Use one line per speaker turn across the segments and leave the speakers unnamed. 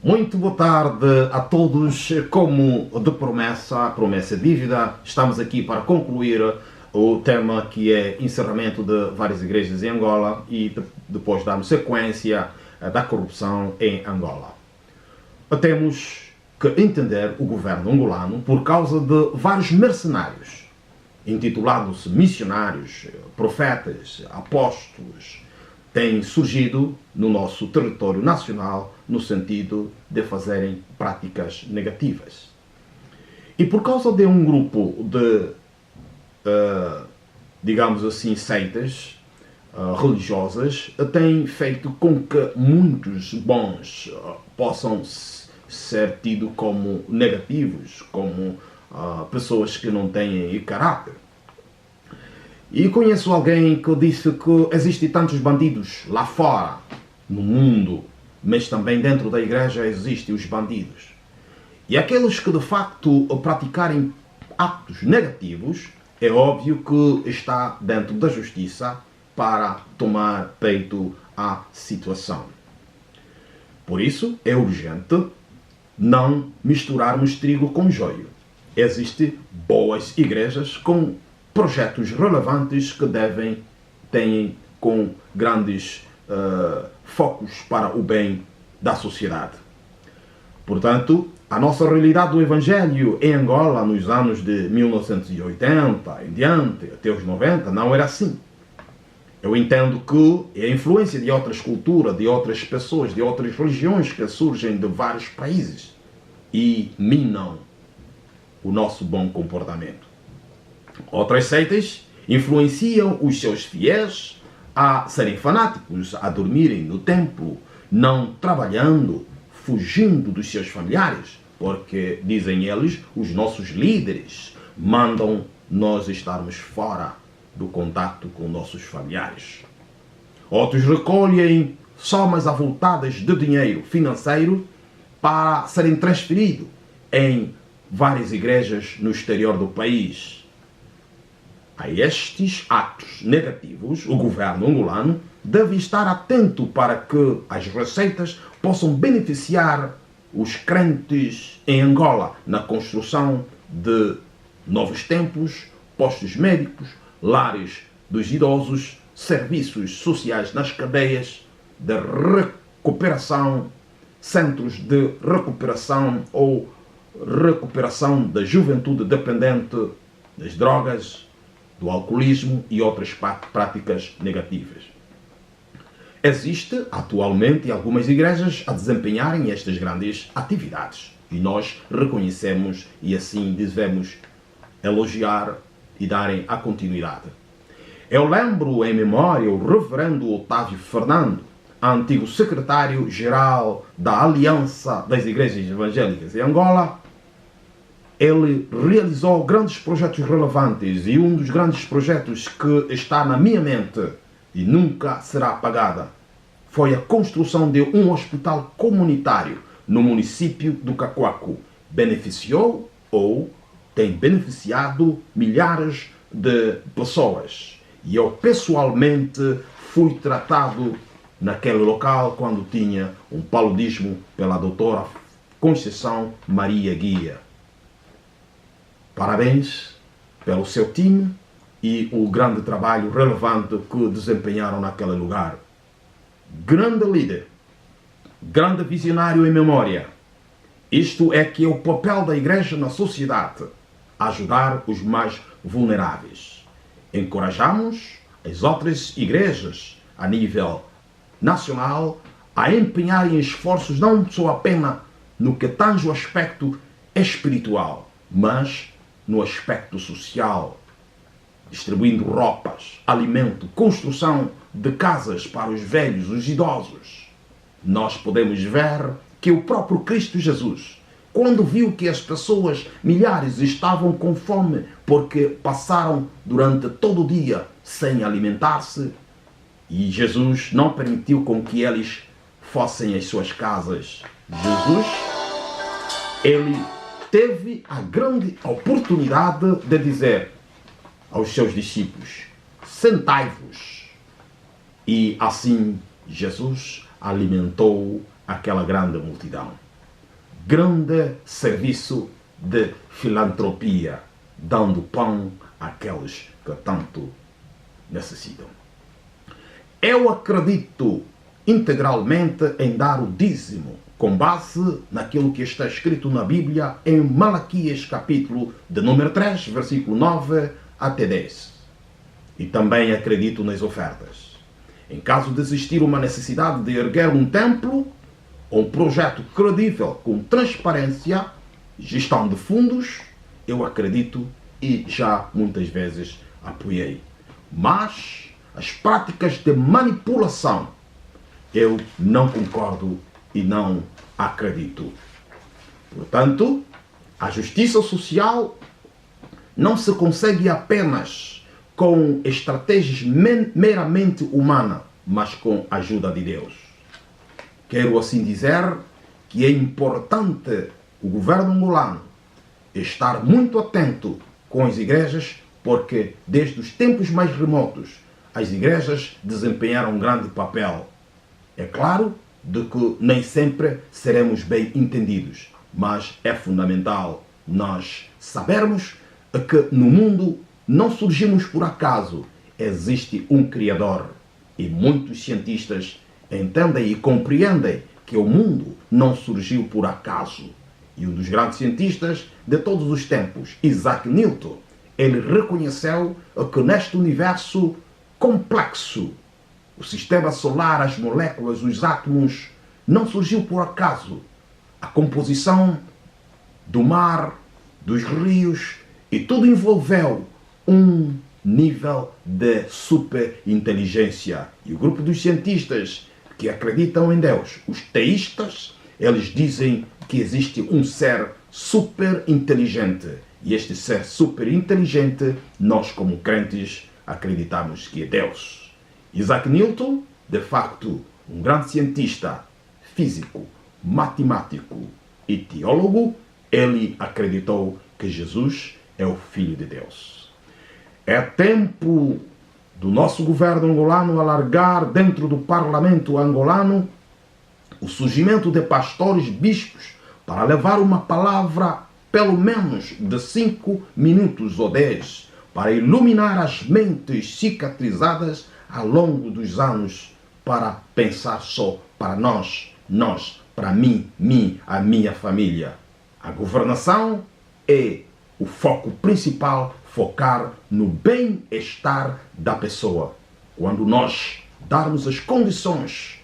Muito boa tarde a todos. Como de promessa, a promessa é dívida, estamos aqui para concluir o tema que é encerramento de várias igrejas em Angola e depois darmos sequência da corrupção em Angola. Temos que entender o governo angolano por causa de vários mercenários, intitulados missionários, profetas, apóstolos, têm surgido no nosso território nacional no sentido de fazerem práticas negativas. E por causa de um grupo de, digamos assim, seitas religiosas, tem feito com que muitos bons possam ser tidos como negativos, como pessoas que não têm caráter. E conheço alguém que disse que existem tantos bandidos lá fora, no mundo, mas também dentro da igreja existem os bandidos. E aqueles que de facto praticarem atos negativos, é óbvio que está dentro da justiça para tomar peito à situação. Por isso é urgente não misturarmos trigo com joio. Existem boas igrejas com projetos relevantes que têm com grandes focos para o bem da sociedade. Portanto, a nossa realidade do Evangelho em Angola nos anos de 1980 em diante, até os 90, não era assim. Eu entendo que é a influência de outras culturas, de outras pessoas, de outras religiões que surgem de vários países e minam o nosso bom comportamento. Outras seitas influenciam os seus fiéis a serem fanáticos, a dormirem no templo, não trabalhando, fugindo dos seus familiares, porque, dizem eles, os nossos líderes mandam nós estarmos fora do contato com nossos familiares. Outros recolhem somas avultadas de dinheiro financeiro para serem transferidos em várias igrejas no exterior do país. A estes atos negativos, o governo angolano deve estar atento para que as receitas possam beneficiar os crentes em Angola na construção de novos templos, postos médicos, lares dos idosos, serviços sociais nas cadeias de recuperação, centros de recuperação ou recuperação da juventude dependente das drogas, do alcoolismo e outras práticas negativas. Existe atualmente algumas igrejas a desempenharem estas grandes atividades e nós reconhecemos e assim devemos elogiar e darem a continuidade. Eu lembro em memória o reverendo Otávio Fernando, antigo secretário-geral da Aliança das Igrejas Evangélicas em Angola. Ele realizou grandes projetos relevantes e um dos grandes projetos que está na minha mente e nunca será apagada foi a construção de um hospital comunitário no município do Cacoaco. Beneficiou ou tem beneficiado milhares de pessoas. E eu pessoalmente fui tratado naquele local quando tinha um paludismo pela doutora Conceição Maria Guia. Parabéns pelo seu time e o grande trabalho relevante que desempenharam naquele lugar. Grande líder, grande visionário em memória. Isto é que é o papel da igreja na sociedade, ajudar os mais vulneráveis. Encorajamos as outras igrejas a nível nacional a empenharem esforços não só apenas no que tange o aspecto espiritual, mas no aspecto social, distribuindo roupas, alimento, construção de casas para os velhos, os idosos. Nós podemos ver que o próprio Cristo Jesus, quando viu que as pessoas, milhares, estavam com fome porque passaram durante todo o dia sem alimentar-se, e Jesus não permitiu com que eles fossem às suas casas. Jesus, ele teve a grande oportunidade de dizer aos seus discípulos: sentai-vos. E assim Jesus alimentou aquela grande multidão. grande serviço de filantropia, dando pão àqueles que tanto necessitam. Eu acredito integralmente em dar o dízimo, com base naquilo que está escrito na Bíblia em Malaquias capítulo de número 3, versículo 9 até 10. E também acredito nas ofertas. Em caso de existir uma necessidade de erguer um templo, ou um projeto credível com transparência, gestão de fundos, eu acredito e já muitas vezes apoiei. Mas as práticas de manipulação, eu não concordo e não acredito. Portanto, a justiça social não se consegue apenas com estratégias meramente humanas, mas com a ajuda de Deus. Quero assim dizer que é importante o governo angolano estar muito atento com as igrejas, porque desde os tempos mais remotos as igrejas desempenharam um grande papel. É claro de que nem sempre seremos bem entendidos, mas é fundamental nós sabermos que no mundo não surgimos por acaso, existe um Criador. E muitos cientistas entendem e compreendem que o mundo não surgiu por acaso. E um dos grandes cientistas de todos os tempos, Isaac Newton, ele reconheceu que neste universo complexo, o sistema solar, as moléculas, os átomos, não surgiu por acaso. A composição do mar, dos rios, e tudo envolveu um nível de superinteligência. E o grupo dos cientistas que acreditam em Deus, os teístas, eles dizem que existe um ser superinteligente. E este ser superinteligente, nós como crentes acreditamos que é Deus. Isaac Newton, de facto, um grande cientista, físico, matemático e teólogo, ele acreditou que Jesus é o Filho de Deus. É tempo do nosso governo angolano alargar dentro do parlamento angolano o surgimento de pastores bispos para levar uma palavra pelo menos de 5 minutos ou 10 para iluminar as mentes cicatrizadas ao longo dos anos, para pensar só para nós, para mim, a minha família. A governação é o foco principal, focar no bem-estar da pessoa. Quando nós darmos as condições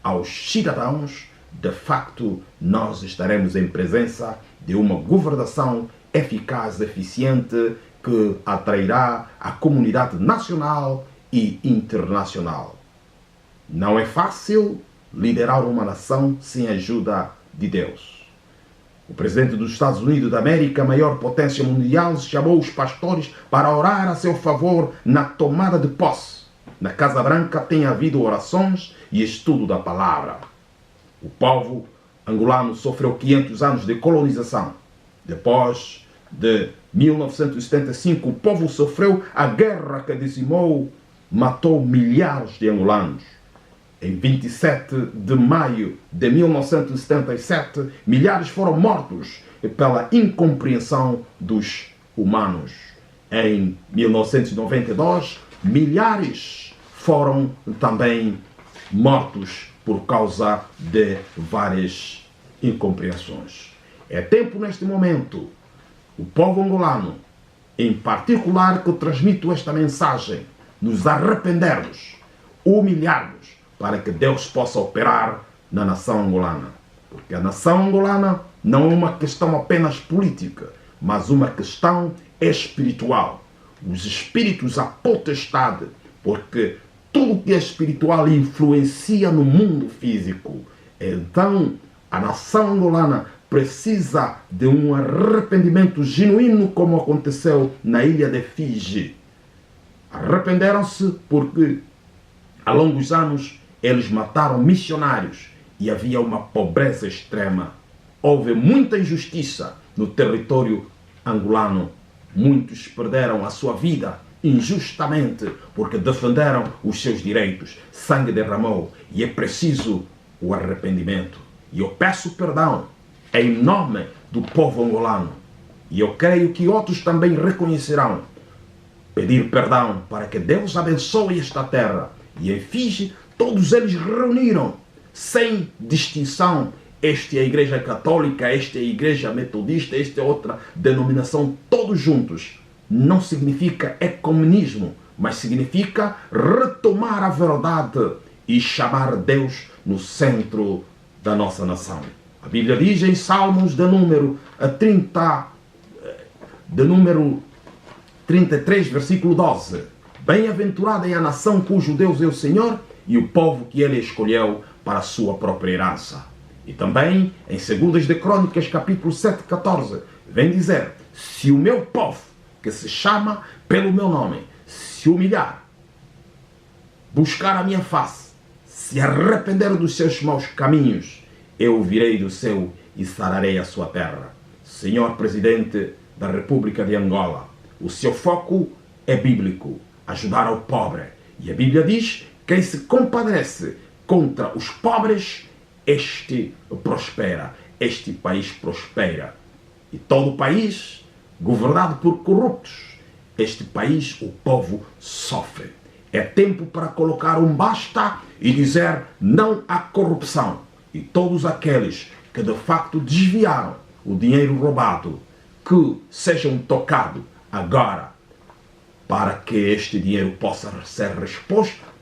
aos cidadãos, de facto, nós estaremos em presença de uma governação eficaz, eficiente, que atrairá a comunidade nacional e internacional. Não é fácil liderar uma nação sem a ajuda de Deus. O presidente dos Estados Unidos da América, a maior potência mundial, chamou os pastores para orar a seu favor na tomada de posse. Na Casa Branca tem havido orações e estudo da palavra. O povo angolano sofreu 500 anos de colonização. Depois de 1975, o povo sofreu a guerra que dizimou, matou milhares de angolanos. Em 27 de maio de 1977, milhares foram mortos pela incompreensão dos humanos. Em 1992, milhares foram também mortos por causa de várias incompreensões. É tempo neste momento, o povo angolano, em particular, que transmito esta mensagem, nos arrependermos, humilharmos, para que Deus possa operar na nação angolana. Porque a nação angolana não é uma questão apenas política, mas uma questão espiritual. Os espíritos, a potestade, porque tudo que é espiritual influencia no mundo físico. Então, a nação angolana precisa de um arrependimento genuíno, como aconteceu na ilha de Fiji. Arrependeram-se porque, ao longo dos anos, eles mataram missionários e havia uma pobreza extrema. Houve muita injustiça no território angolano. Muitos perderam a sua vida injustamente porque defenderam os seus direitos. Sangue derramou e é preciso o arrependimento. E eu peço perdão em nome do povo angolano. E eu creio que outros também reconhecerão. Pedir perdão para que Deus abençoe esta terra. E em Fiji, todos eles reuniram, sem distinção. Esta é a Igreja Católica, esta é a Igreja Metodista, esta é outra denominação, todos juntos. Não significa ecumenismo, mas significa retomar a verdade e chamar Deus no centro da nossa nação. A Bíblia diz em Salmos de número 33, versículo 12: Bem-aventurada é a nação cujo Deus é o Senhor e o povo que ele escolheu para a sua própria herança. E também em 2 de Crônicas, capítulo 7, 14, vem dizer: se o meu povo, que se chama pelo meu nome, se humilhar, buscar a minha face, se arrepender dos seus maus caminhos, eu virei do céu e sararei a sua terra. Senhor Presidente da República de Angola, o seu foco é bíblico, ajudar ao pobre. E a Bíblia diz: quem se compadece contra os pobres, este prospera, este país prospera. E todo o país, governado por corruptos, este país, o povo sofre. É tempo para colocar um basta e dizer não à corrupção. E todos aqueles que de facto desviaram o dinheiro roubado, que sejam tocados agora, para que este dinheiro possa ser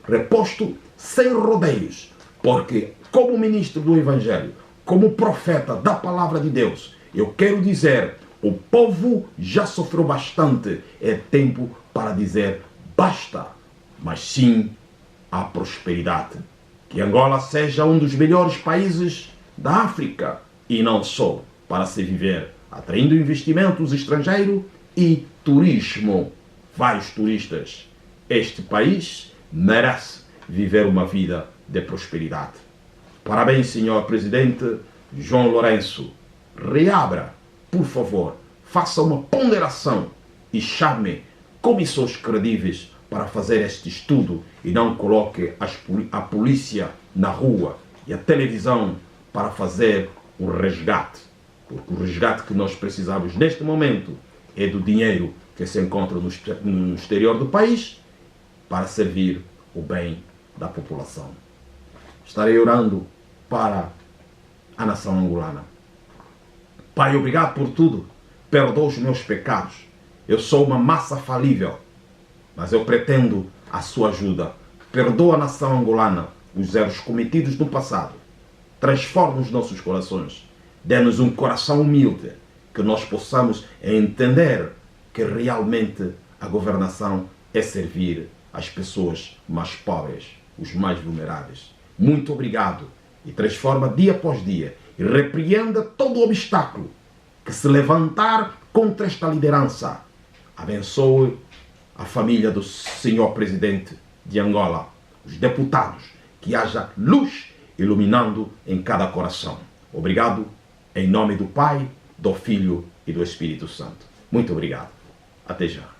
reposto sem rodeios. Porque, como ministro do Evangelho, como profeta da Palavra de Deus, eu quero dizer: o povo já sofreu bastante. É tempo para dizer basta, mas sim à prosperidade. Que Angola seja um dos melhores países da África e não só, para se viver, atraindo investimentos estrangeiros e turismo. Vários turistas. Este país merece viver uma vida de prosperidade. Parabéns, senhor Presidente João Lourenço. Reabra, por favor, faça uma ponderação e chame comissões credíveis para fazer este estudo e não coloque a polícia na rua e a televisão para fazer o resgate. Porque o resgate que nós precisamos neste momento é do dinheiro que se encontra no exterior do país para servir o bem da população. Estarei orando para a nação angolana. Pai, obrigado por tudo. Perdoa os meus pecados. Eu sou uma massa falível, mas eu pretendo a sua ajuda. Perdoa a nação angolana os erros cometidos no passado. Transforma os nossos corações. Dê-nos um coração humilde, que nós possamos entender que realmente a governação é servir as pessoas mais pobres, os mais vulneráveis. Muito obrigado. E transforma dia após dia. E repreenda todo obstáculo que se levantar contra esta liderança. Abençoe a família do senhor Presidente de Angola, os deputados, que haja luz iluminando em cada coração. Obrigado, em nome do Pai, do Filho e do Espírito Santo. Muito obrigado. Até já.